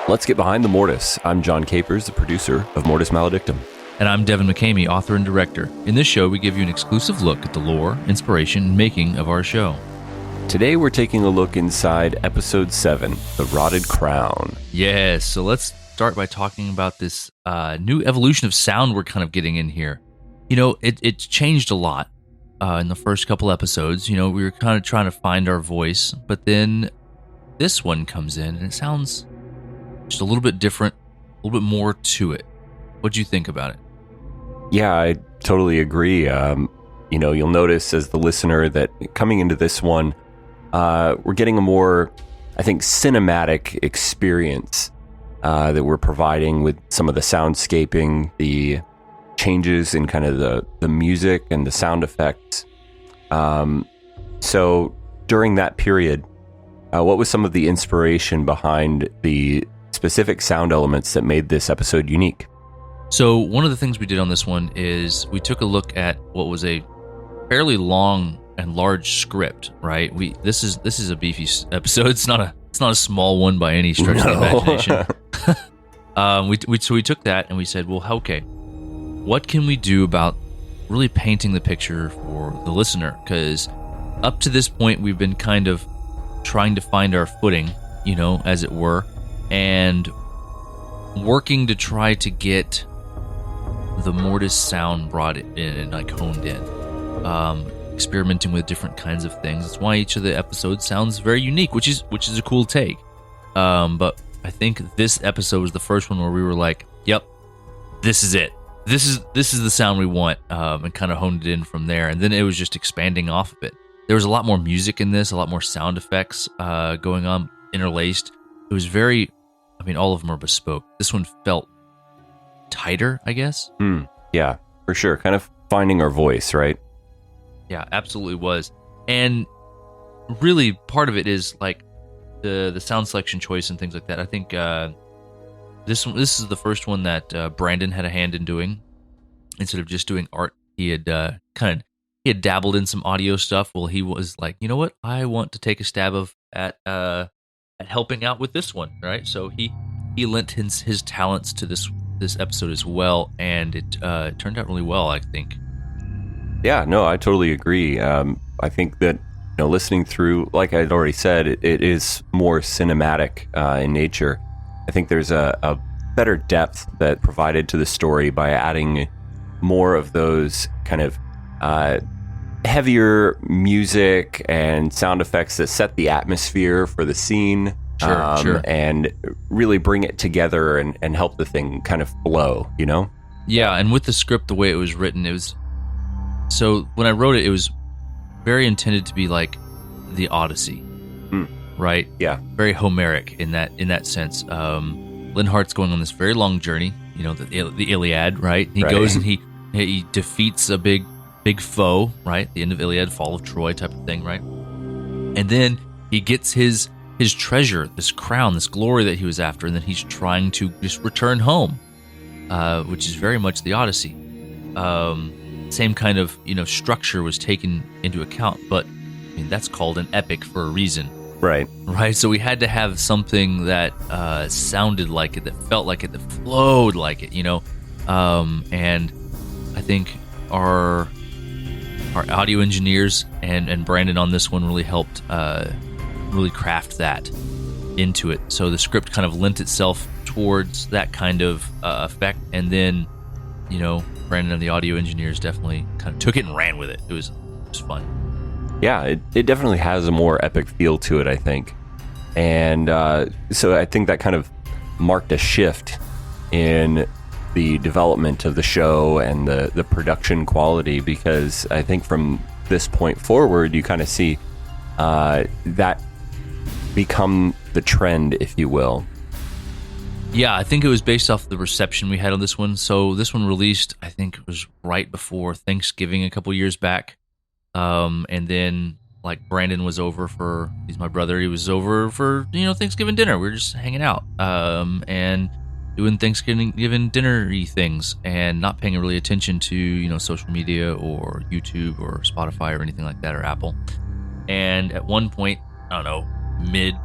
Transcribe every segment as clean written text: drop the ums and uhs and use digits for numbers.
Let's get behind the Mortis. I'm John Capers, the producer of Mortis Maledictum. And I'm Devin McCamey, author and director. In this show, we give you an exclusive look at the lore, inspiration, and making of our show. Today, we're taking a look inside Episode 7, The Rotted Crown. Yes, so let's start by talking about this new evolution of sound we're kind of getting in here. You know, it's changed a lot in the first couple episodes. You know, we were kind of trying to find our voice, but then this one comes in and it sounds just a little bit different, a little bit more to it. What'd you think about it? Yeah, I totally agree. You'll notice as the listener that coming into this one, we're getting a more, I think, cinematic experience that we're providing with some of the soundscaping, the changes in kind of the music and the sound effects. So during that period, what was some of the inspiration behind the specific sound elements that made this episode unique? So one of the things we did on this one is we took a look at what was a fairly long and large script, right? This is a beefy episode. It's not a small one by any stretch of the imagination. So we took that and we said, well, okay, what can we do about really painting the picture for the listener? Because up to this point, we've been kind of trying to find our footing, as it were, and working to try to get the Mortis sound brought in and honed in, experimenting with different kinds of things. That's why each of the episodes sounds very unique, which is a cool take. But I think this episode was the first one where we were like, "Yep, this is it. This is the sound we want," and kind of honed it in from there. And then it was just expanding off of it. There was a lot more music in this, a lot more sound effects going on, interlaced. It was very, all of them are bespoke. This one felt tighter, I guess. Yeah, for sure. Kind of finding our voice, right? Yeah, absolutely was. And really, part of it is like the sound selection choice and things like that. I think this is the first one that Brandon had a hand in doing. Instead of just doing art, he had dabbled in some audio stuff. Well, he was like, you know what? I want to take a stab at helping out with this one, right? So he lent his talents to this episode as well, and it turned out really well, I think. Yeah, no, I totally agree. I think that listening through, like I'd already said, it is more cinematic in nature. I think there's a better depth that provided to the story by adding more of those kind of heavier music and sound effects that set the atmosphere for the scene. Sure. And really bring it together and help the thing kind of flow, Yeah, and with the script, the way it was written, so when I wrote it, it was very intended to be like the Odyssey, right? Yeah. Very Homeric in that sense. Linhart's going on this very long journey, the Iliad, right? He goes and he defeats a big foe, right? The end of Iliad, fall of Troy type of thing, right? And then he gets his treasure, this crown, this glory that he was after, and then he's trying to just return home, which is very much the Odyssey. Same kind of structure was taken into account, but that's called an epic for a reason, right? So we had to have something that sounded like it, that felt like it, that flowed like it, and I think our audio engineers and Brandon on this one really helped really craft that into it. So the script kind of lent itself towards that kind of effect, and then Brandon and the audio engineers definitely kind of took it and ran with it. It was fun. Yeah, it definitely has a more epic feel to it, I think. And so I think that kind of marked a shift in the development of the show and the production quality, because I think from this point forward, you kind of see that become the trend, if you will. Yeah, I think it was based off the reception we had on this one. So this one released, I think it was right before Thanksgiving a couple years back. And then like Brandon was over he's my brother, he was over for, Thanksgiving dinner. We were just hanging out and doing Thanksgiving dinner-y things and not paying really attention to, social media or YouTube or Spotify or anything like that, or Apple. And at one point, I don't know, mid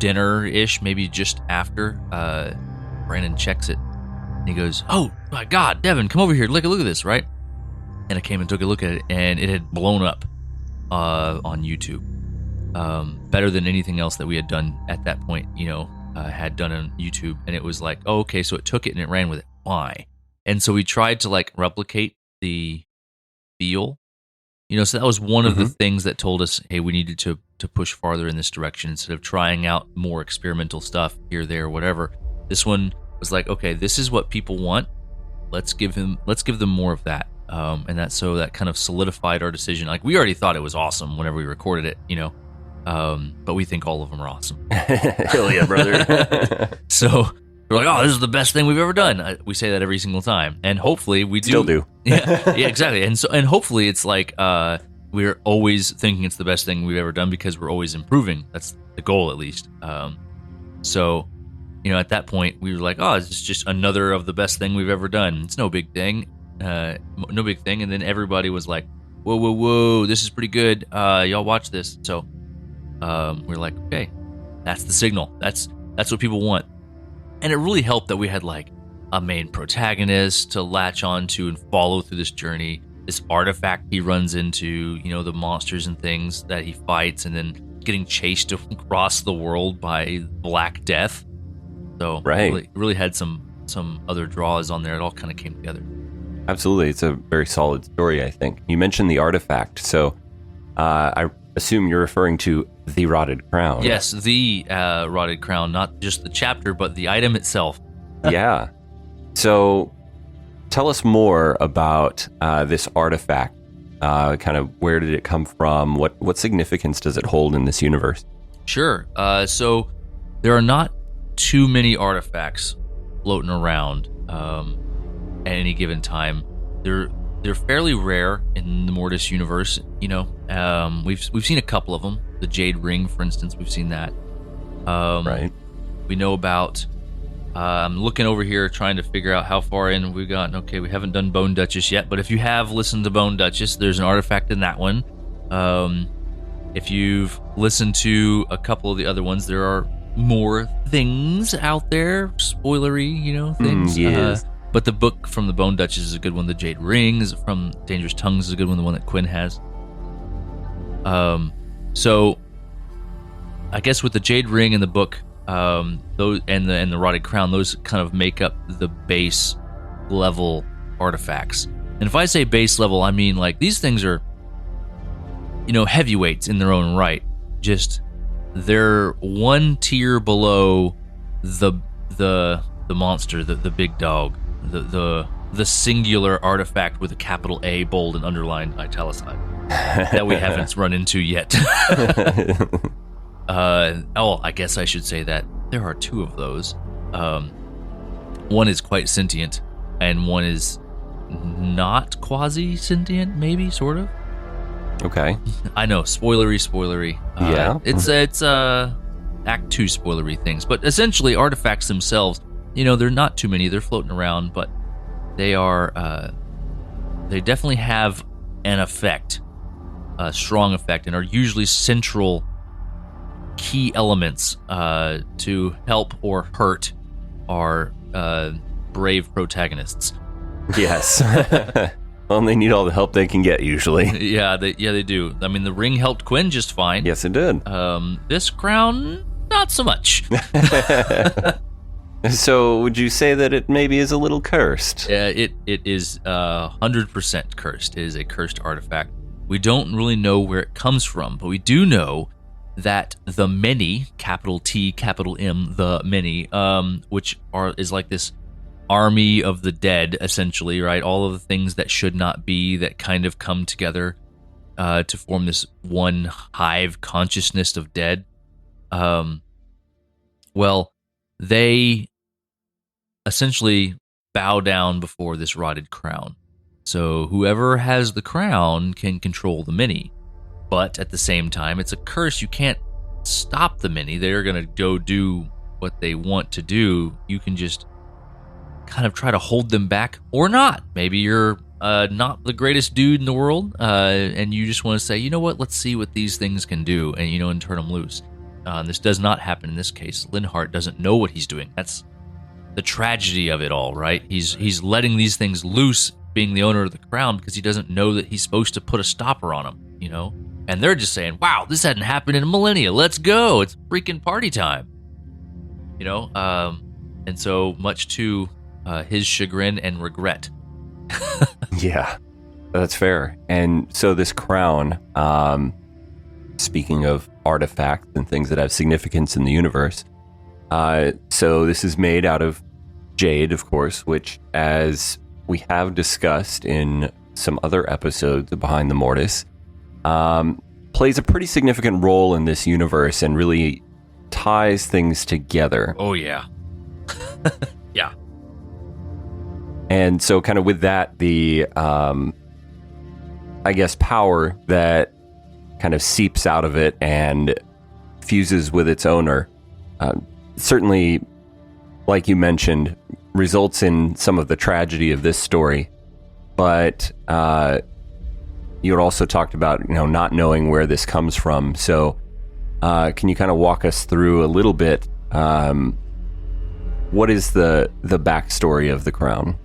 dinner-ish, maybe just after, Brandon checks it. And he goes, "Oh, my God, Devin, come over here. Look at this, right?" And I came and took a look at it, and it had blown up on YouTube. Better than anything else that we had done at that point, had done on YouTube. And it was like, oh, okay, so it took it and it ran with it. Why? And so we tried to like replicate the feel. So that was one of the things that told us, hey, we needed to push farther in this direction instead of trying out more experimental stuff here, there, whatever. This one was like, okay, this is what people want. Let's give them more of that. And that kind of solidified our decision. Like, we already thought it was awesome whenever we recorded it, but we think all of them are awesome. Hell yeah, brother. So we're like, oh, this is the best thing we've ever done. We say that every single time, and hopefully we do. Still do. Yeah, exactly. And hopefully it's like we're always thinking it's the best thing we've ever done because we're always improving. That's the goal, at least. So at that point we were like, oh, it's just another of the best thing we've ever done. It's no big thing. No big thing. And then everybody was like, whoa, this is pretty good. Y'all watch this. So we're like, okay, that's the signal. That's what people want. And it really helped that we had like a main protagonist to latch onto and follow through this journey. This artifact he runs into, the monsters and things that he fights, and then getting chased across the world by Black Death. So right. really had some other draws on there. It all kind of came together. Absolutely. It's a very solid story, I think. You mentioned the artifact, so I assume you're referring to the Rotted Crown. Yes, the Rotted Crown, not just the chapter, but the item itself. Yeah. So tell us more about this artifact. Kind of where did it come from? What significance does it hold in this universe? Sure. So there are not too many artifacts floating around at any given time. They're fairly rare in the Mortis universe. We've seen a couple of them. The Jade Ring, for instance, we've seen that. Right. We know about. I'm looking over here trying to figure out how far in we've gotten. Okay, we haven't done Bone Duchess yet, but if you have listened to Bone Duchess, there's an artifact in that one. If you've listened to a couple of the other ones, there are more things out there. Spoilery, things. Yes. But the book from the Bone Duchess is a good one. The Jade Ring is from Dangerous Tongues is a good one. The one that Quinn has. So I guess with the Jade Ring and the book, those and the Rotted Crown, those kind of make up the base level artifacts. And if I say base level, I mean like these things are, heavyweights in their own right. Just they're one tier below the monster, the big dog, the singular artifact with a capital A, bold and underlined, italicized that we haven't run into yet. I guess I should say that there are two of those. One is quite sentient, and one is not quasi-sentient, maybe, sort of. Okay. I know, spoilery. Yeah. It's Act 2 spoilery things, but essentially artifacts themselves, they're not too many. They're floating around, but they are. They definitely have an effect, a strong effect, and are usually central key elements to help or hurt our brave protagonists. Yes. Well, they need all the help they can get, usually. Yeah, they do. I mean, the ring helped Quinn just fine. Yes, it did. This crown, not so much. So, would you say that it maybe is a little cursed? It is 100% cursed. It is a cursed artifact. We don't really know where it comes from, but we do know that the many, capital T, capital M, the many, which is like this army of the dead, essentially, right? All of the things that should not be, that kind of come together to form this one hive consciousness of dead. Well, they essentially bow down before this rotted crown. So whoever has the crown can control the many. But at the same time, it's a curse. You can't stop the many. They're going to go do what they want to do. You can just kind of try to hold them back or not. Maybe you're not the greatest dude in the world, and you just want to say, you know what, let's see what these things can do, and turn them loose. This does not happen in this case. Linhardt doesn't know what he's doing. That's the tragedy of it all, right? He's letting these things loose, being the owner of the crown, because he doesn't know that he's supposed to put a stopper on them, you know? And they're just saying, wow, this hadn't happened in a millennia. Let's go. It's freaking party time. You know? And so much to his chagrin and regret. Yeah, that's fair. And so this crown, speaking of artifacts and things that have significance in the universe, so this is made out of jade, of course, which, as we have discussed in some other episodes of Behind the Mortis, plays a pretty significant role in this universe and really ties things together. Oh, yeah. Yeah. And so kind of with that, the, I guess, power that kind of seeps out of it and fuses with its owner, certainly, like you mentioned, results in some of the tragedy of this story. But you had also talked about, you know, not knowing where this comes from. So can you kind of walk us through a little bit? What is the backstory of the crown?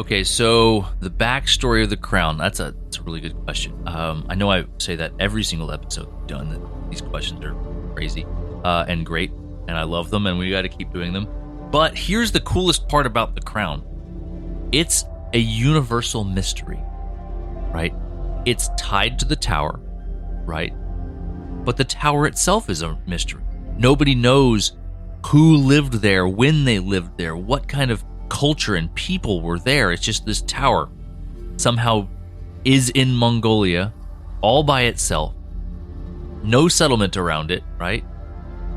Okay, so the backstory of the crown, that's a really good question. I know I say that every single episode we've done, that these questions are crazy and great, and I love them, and we got to keep doing them. But here's the coolest part about the crown. It's a universal mystery, right? It's tied to the tower, right? But the tower itself is a mystery. Nobody knows who lived there, when they lived there, what kind of culture and people were there. It's just this tower somehow is in Mongolia all by itself. No settlement around it, right?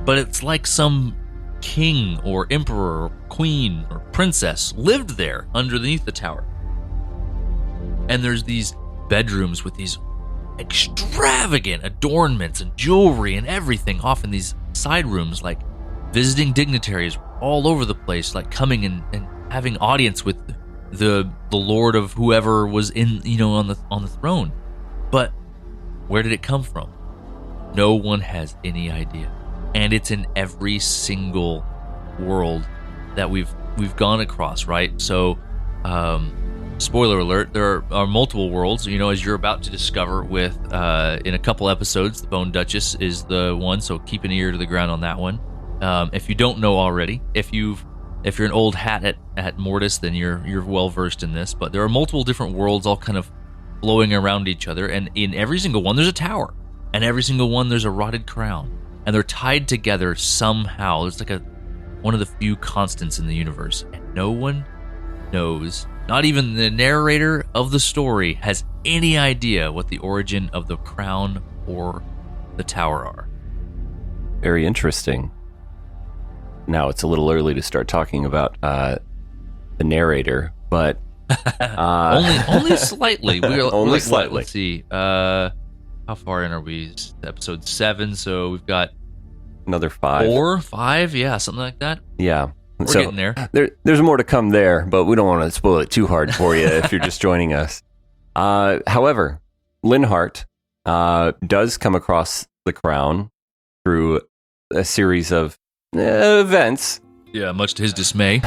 But it's like some king or emperor or queen or princess lived there underneath the tower. And there's these bedrooms with these extravagant adornments and jewelry and everything off in these side rooms, like visiting dignitaries all over the place, like coming and having audience with the lord of whoever was in, you know, on the throne. But where did it come from? No one has any idea. And it's in every single world that we've gone across, right? So, spoiler alert, there are multiple worlds, you know, as you're about to discover with, in a couple episodes, the Bone Duchess is the one, so keep an ear to the ground on that one. If you don't know already, if you're an old hat at Mortis, then you're well versed in this, but there are multiple different worlds all kind of flowing around each other, and in every single one there's a tower, and every single one there's a rotted crown, and they're tied together somehow. It's like one of the few constants in the universe, and no one knows, not even the narrator of the story has any idea what the origin of the crown or the tower are. Very interesting. Now, it's a little early to start talking about the narrator, but only slightly. Only slightly. Let's see. How far in are we? Episode 7, so we've got another 5. 4, 5, yeah, something like that. Yeah. We're getting there. There's more to come there, but we don't want to spoil it too hard for you if you're just joining us. However, Linhardt does come across the crown through a series of events. Yeah, much to his dismay.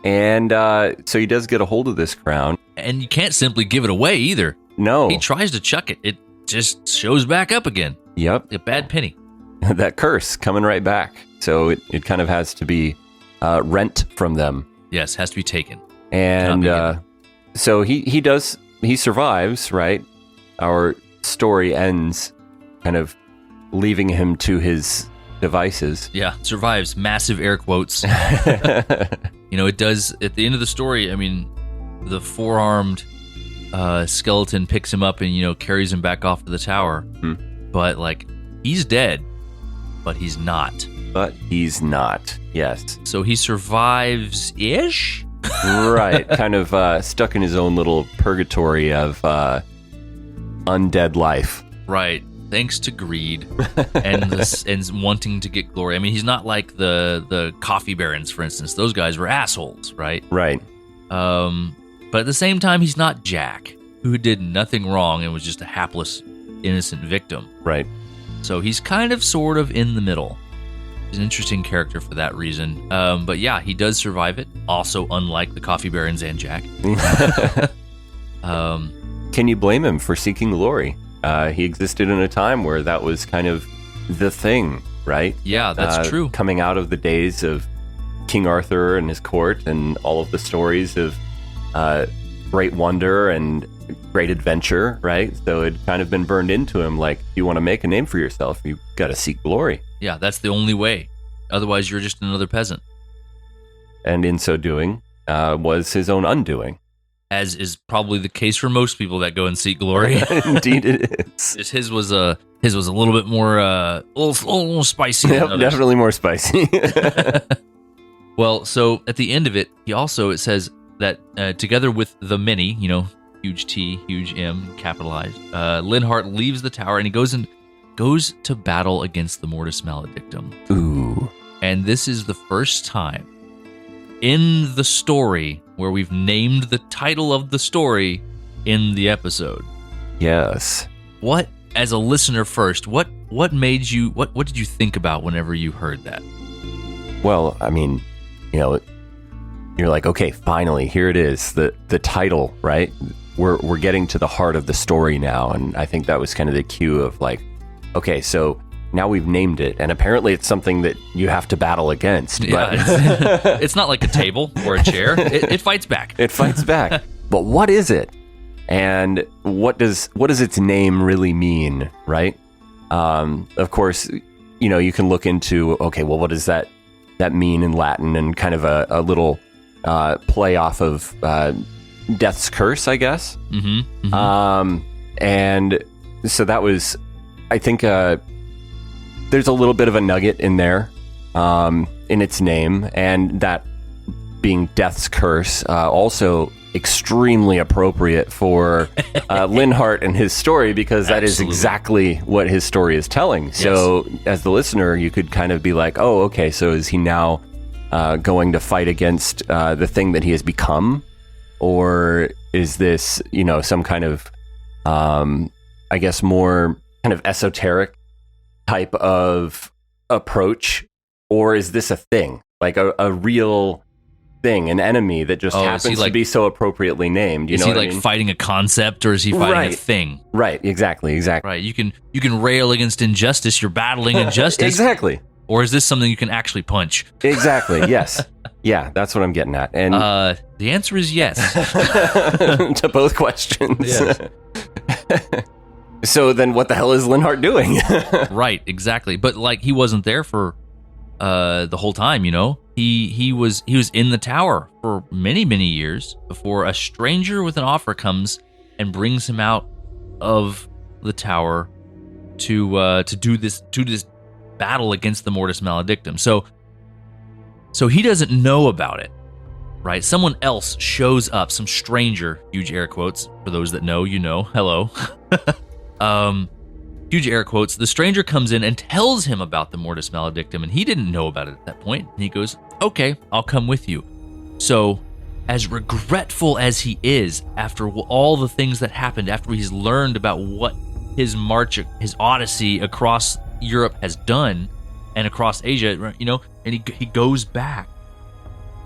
And so he does get a hold of this crown. And you can't simply give it away either. No. He tries to chuck it. It just shows back up again. Yep. A bad penny. That curse coming right back. So it kind of has to be rent from them. Yes, has to be taken. And so he survives, right? Our story ends kind of leaving him to his devices. Yeah, survives. Massive air quotes. You know, it does, at the end of the story, I mean, the four-armed skeleton picks him up and, you know, carries him back off to the tower. But, like, he's dead, but he's not. But he's not, yes. So he survives-ish? Right, kind of stuck in his own little purgatory of undead life. Right, thanks to greed and wanting to get glory. I mean, he's not like the coffee barons, for instance. Those guys were assholes, right? Right. But at the same time, he's not Jack, who did nothing wrong and was just a hapless, innocent victim. Right. So he's kind of sort of in the middle. He's an interesting character for that reason. But yeah, he does survive it. Also, unlike the Coffee Barons and Jack. Can you blame him for seeking glory? He existed in a time where that was kind of the thing, right? Yeah, that's true. Coming out of the days of King Arthur and his court and all of the stories of great wonder and great adventure, right? So it kind of been burned into him, like, if you want to make a name for yourself, you got to seek glory. Yeah, that's the only way. Otherwise, you're just another peasant. And in so doing, was his own undoing. As is probably the case for most people that go and seek glory. Indeed it is. Just his was a little bit more, a little spicy. Yep, definitely more spicy. Well, so at the end of it, it says that together with the many, huge T, huge M, capitalized, Linhardt leaves the tower and he goes to battle against the Mortis Maledictum. Ooh. And this is the first time in the story where we've named the title of the story in the episode. Yes. What, as a listener first, what made you, what did you think about whenever you heard that? Well, I mean, you're like, okay, finally, here it is, the title, right? We're getting to the heart of the story now, and I think that was kind of the cue of like, okay, so now we've named it, and apparently it's something that you have to battle against. But yeah, it's not like a table or a chair. It fights back. It fights back. But what is it? And what does its name really mean, right? Of course, you can look into, okay, well, what does that mean in Latin, and kind of a little play off of Death's Curse, I guess. Mm-hmm, mm-hmm. And so that was, I think, there's a little bit of a nugget in there in its name, and that being Death's Curse, also extremely appropriate for Linhardt and his story, because that is exactly what his story is telling. So as the listener, you could kind of be like, oh, okay, so is he now going to fight against the thing that he has become? Or is this, some kind of, I guess, more kind of esoteric type of approach? Or is this a thing, like a real thing, an enemy that just happens to be so appropriately named? Is he like fighting a concept, or is he fighting a thing? Right, exactly. Right, you can rail against injustice. You're battling injustice. Exactly. Or is this something you can actually punch? Exactly. Yes. Yeah, that's what I'm getting at. And the answer is yes to both questions. Yes. So then, what the hell is Linhardt doing? Right. Exactly. But like, he wasn't there for the whole time. He was in the tower for many, many years before a stranger with an offer comes and brings him out of the tower to do this battle against the Mortis Maledictum. So he doesn't know about it, right? Someone else shows up, some stranger, huge air quotes for those that know, hello. Huge air quotes. The stranger comes in and tells him about the Mortis Maledictum, and he didn't know about it at that point. And he goes, okay, I'll come with you. So, as regretful as he is after all the things that happened, after he's learned about what his his odyssey across Europe has done, and across Asia, and he goes back.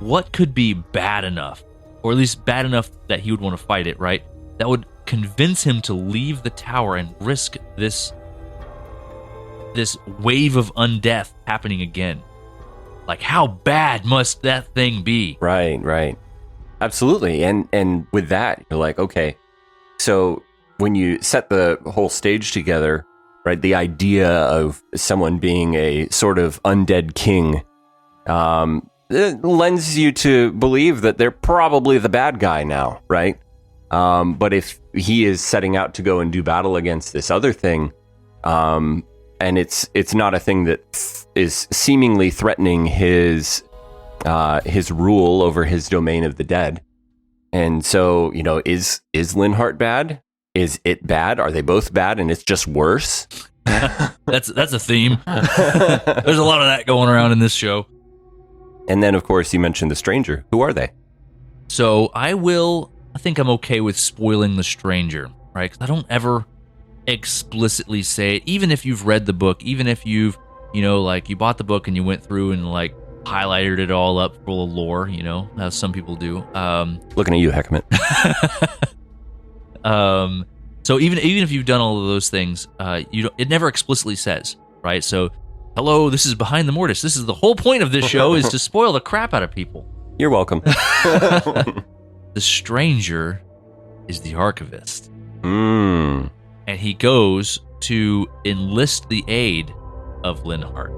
What could be bad enough, or at least bad enough that he would want to fight it, right? That would convince him to leave the tower and risk this wave of undeath happening again. Like, how bad must that thing be? Right. Absolutely. And with that, you're like, okay, so when you set the whole stage together, right, the idea of someone being a sort of undead king it lends you to believe that they're probably the bad guy now, right? But if he is setting out to go and do battle against this other thing, and it's not a thing that is seemingly threatening his rule over his domain of the dead, and so is Linhardt bad? Is it bad? Are they both bad, and it's just worse? That's a theme. There's a lot of that going around in this show. And then, of course, you mentioned the stranger. Who are they? So I think I'm okay with spoiling the stranger, right? Because I don't ever explicitly say it, even if you've read the book, even if you've, like you bought the book and you went through and like highlighted it all up full of lore, as some people do. Looking at you, Heckman. So even if you've done all of those things, it never explicitly says, right? So, hello, this is Behind the Mortis. This is the whole point of this show is to spoil the crap out of people. You're welcome. The stranger is the archivist. And he goes to enlist the aid of Linhardt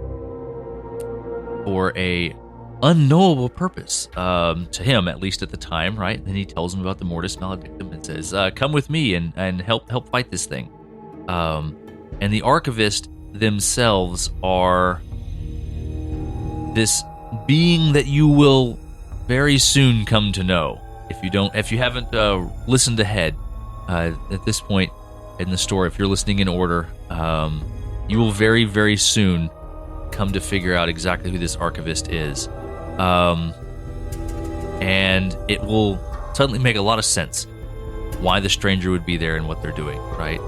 for a unknowable purpose, to him, at least at the time, right? And then he tells him about the Mortis Maledictum and says, come with me and help fight this thing. And the archivist themselves are this being that you will very soon come to know. If you haven't listened ahead at this point in the story, if you're listening in order, you will very, very soon come to figure out exactly who this archivist is. And it will suddenly make a lot of sense why the stranger would be there and what they're doing, right?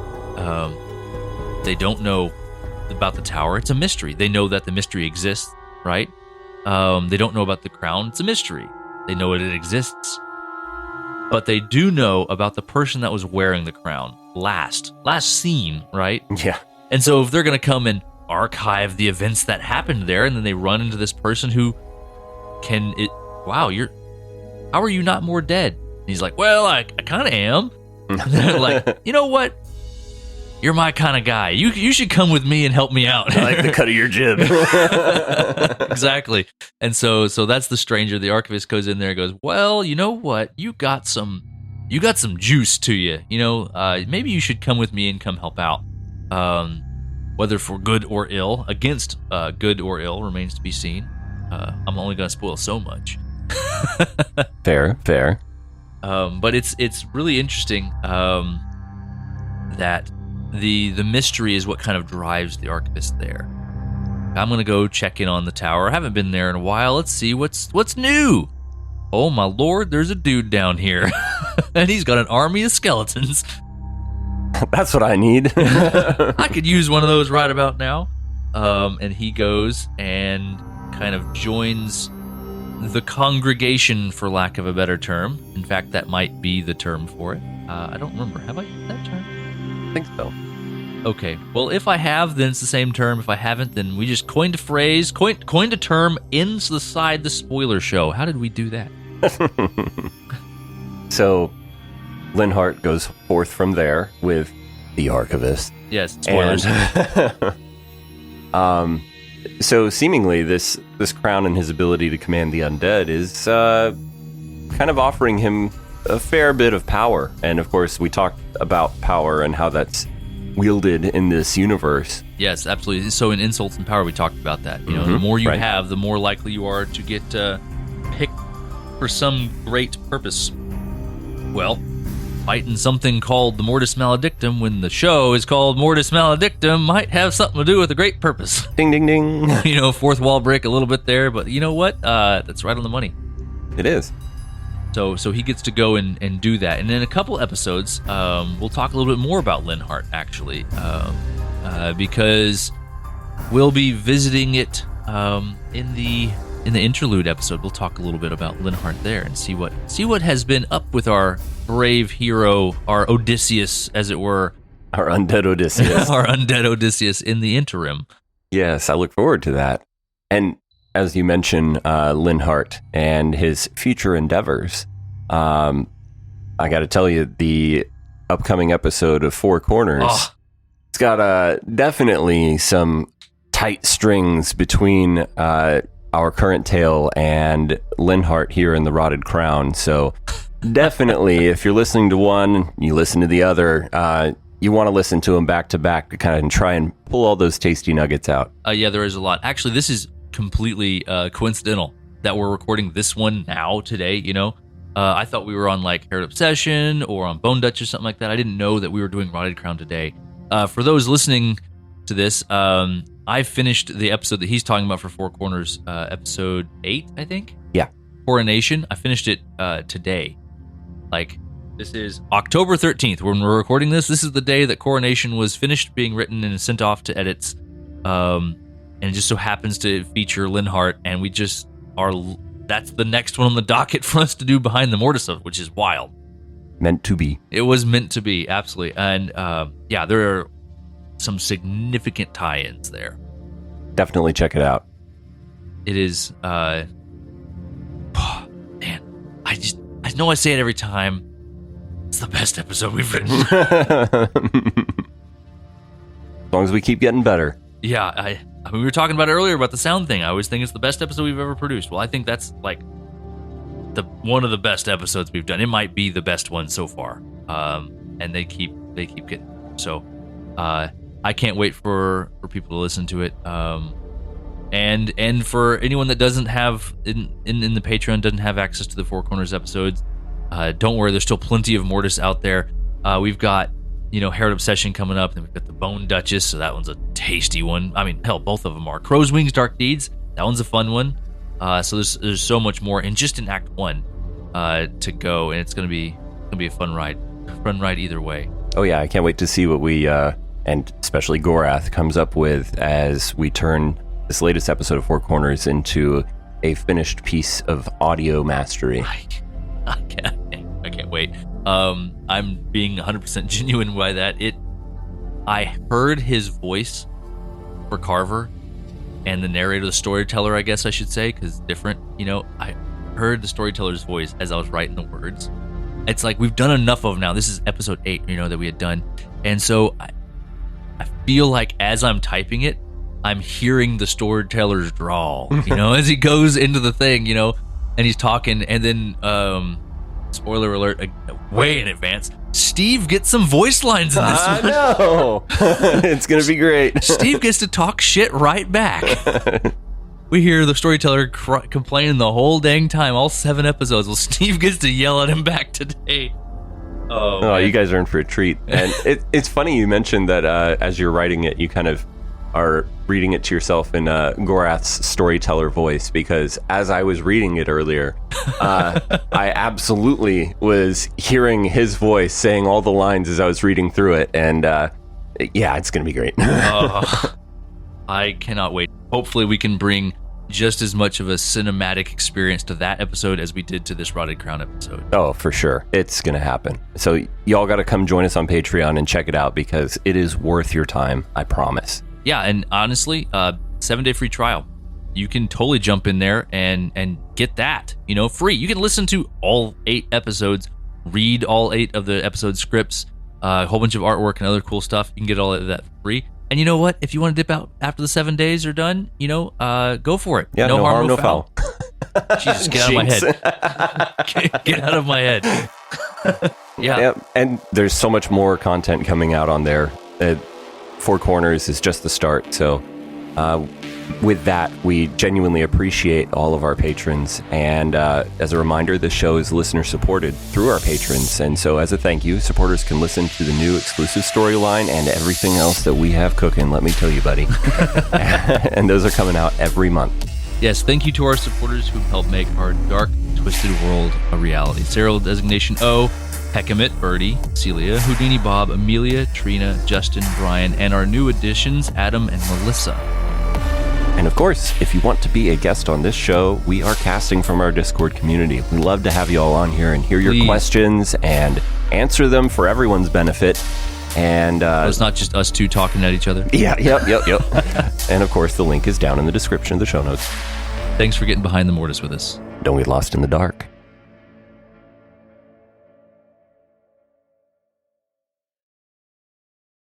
They don't know about the tower. It's a mystery. They know that the mystery exists, right? They don't know about the crown. It's a mystery. They know it exists. But they do know about the person that was wearing the crown last seen, right? Yeah. And so if they're going to come and archive the events that happened there, and then they run into this person who how are you not more dead? And he's like, well, I kind of am. And they're like, you know what? You're my kind of guy. You should come with me and help me out. I like the cut of your jib. Exactly. And so that's the stranger. The archivist goes in there and goes, well, you know what? You got some juice to you. Maybe you should come with me and come help out. Whether for good or ill, against good or ill remains to be seen. I'm only going to spoil so much. Fair. But it's really interesting that the mystery is what kind of drives the archivist there. I'm going to go check in on the tower. I haven't been there in a while. Let's see what's new. Oh my lord, there's a dude down here. And he's got an army of skeletons. That's what I need. I could use one of those right about now. And he goes and kind of joins the congregation, for lack of a better term. In fact, that might be the term for it. I don't remember. Have I used that term? I think so. Okay. Well, if I have, then it's the same term. If I haven't, then we just coined a phrase, coined a term inside the spoiler show. How did we do that? So, Linhardt goes forth from there with the archivist. Yes, spoilers. And, so seemingly this crown and his ability to command the undead is kind of offering him a fair bit of power. And of course, we talked about power and how that's wielded in this universe. Yes, absolutely. So in Insults and Power, we talked about that. The more you have, the more likely you are to get picked for some great purpose. Well, fighting something called the Mortis Maledictum when the show is called Mortis Maledictum might have something to do with a great purpose. Ding, ding, ding. Fourth wall break a little bit there, but you know what? That's right on the money. It is. So he gets to go and do that. And in a couple episodes, we'll talk a little bit more about Linhardt, actually, because we'll be visiting it in the interlude episode. We'll talk a little bit about Linhardt there and see what has been up with our brave hero, our Odysseus, as it were. Our undead Odysseus. Our undead Odysseus in the interim. Yes, I look forward to that. And as you mentioned, Linhardt and his future endeavors, I got to tell you, the upcoming episode of Four Corners, it's got definitely some tight strings between our current tale and Linhardt here in the Rotted Crown. So definitely, if you're listening to one, you listen to the other. You want to listen to them back to back to kind of try and pull all those tasty nuggets out. Yeah, there is a lot. Actually, this is completely coincidental that we're recording this one now today. I thought we were on like Hair Obsession or on Bone Dutch or something like that. I didn't know that we were doing Rotted Crown today. For those listening to this, I finished the episode that he's talking about for Four Corners, episode 8, I think. Yeah. Coronation. I finished it today. Like This is October 13th. When we're recording this is the day that Coronation was finished being written and sent off to edits. And it just so happens to feature Linhart, and we just are... That's the next one on the docket for us to do Behind the Mortis of, which is wild. Meant to be. It was meant to be, absolutely. And there are some significant tie-ins there. Definitely check it out. It is, man, I know I say it every time. It's the best episode we've written. As long as we keep getting better. Yeah, I mean, we were talking about it earlier about the sound thing. I always think it's the best episode we've ever produced. Well, I think that's like one of the best episodes we've done. It might be the best one so far. And they keep getting. So, I can't wait for people to listen to it. And for anyone that doesn't have in the Patreon doesn't have access to the Four Corners episodes, don't worry. There's still plenty of Mortis out there. We've got Herod Obsession coming up, and we've got the Bone Duchess, so that one's a tasty one. I mean, hell, both of them are. Crow's Wings, Dark Deeds, that one's a fun one. So there's so much more, and just in Act 1 to go, and it's gonna be a fun ride either way. Oh yeah, I can't wait to see what we and especially Gorath comes up with as we turn this latest episode of Four Corners into a finished piece of audio mastery. I can't wait. I'm being 100% genuine by that. I heard his voice for Carver and the narrator, the storyteller, I guess I should say, because different. I heard the storyteller's voice as I was writing the words. It's like we've done enough of now. This is episode 8, that we had done, and so I feel like as I'm typing it, I'm hearing the storyteller's drawl, as he goes into the thing, and he's talking, and then, spoiler alert, way in advance, Steve gets some voice lines in this one. I know. It's going to be great. Steve gets to talk shit right back. We hear the storyteller complaining the whole dang time, all 7 episodes. Well, Steve gets to yell at him back today. Oh, you guys are in for a treat. And it's funny you mentioned that as you're writing it, you kind of are reading it to yourself in Gorath's storyteller voice, because as I was reading it earlier, I absolutely was hearing his voice saying all the lines as I was reading through it. And yeah, it's going to be great. I cannot wait. Hopefully we can bring just as much of a cinematic experience to that episode as we did to this Rotted Crown episode. Oh, for sure. It's going to happen. So y'all got to come join us on Patreon and check it out, because it is worth your time. I promise. Yeah, and honestly, 7-day free trial. You can totally jump in there and get that, free. You can listen to all 8 episodes, read all 8 of the episode scripts, a whole bunch of artwork and other cool stuff. You can get all of that for free. And you know what? If you want to dip out after the 7 days are done, go for it. Yeah, no harm, no foul. Jesus, get out of my head. Get out of my head. Yeah. And there's so much more content coming out on there. Four Corners is just the start. So with that, we genuinely appreciate all of our patrons. And as a reminder, this show is listener supported through our patrons. And so as a thank you, supporters can listen to the new exclusive storyline and everything else that we have cooking, let me tell you, buddy. And those are coming out every month. Yes, thank you to our supporters who help make our dark, twisted world a reality. Serial Designation O, Heckamit, Birdie, Celia, Houdini Bob, Amelia, Trina, Justin, Brian, and our new additions, Adam and Melissa. And of course, if you want to be a guest on this show, we are casting from our Discord community. We love to have you all on here and hear your questions and answer them for everyone's benefit. And it's not just us two talking at each other. Yeah, yep. And of course, the link is down in the description of the show notes. Thanks for getting Behind the Mortis with us. Don't get lost in the dark.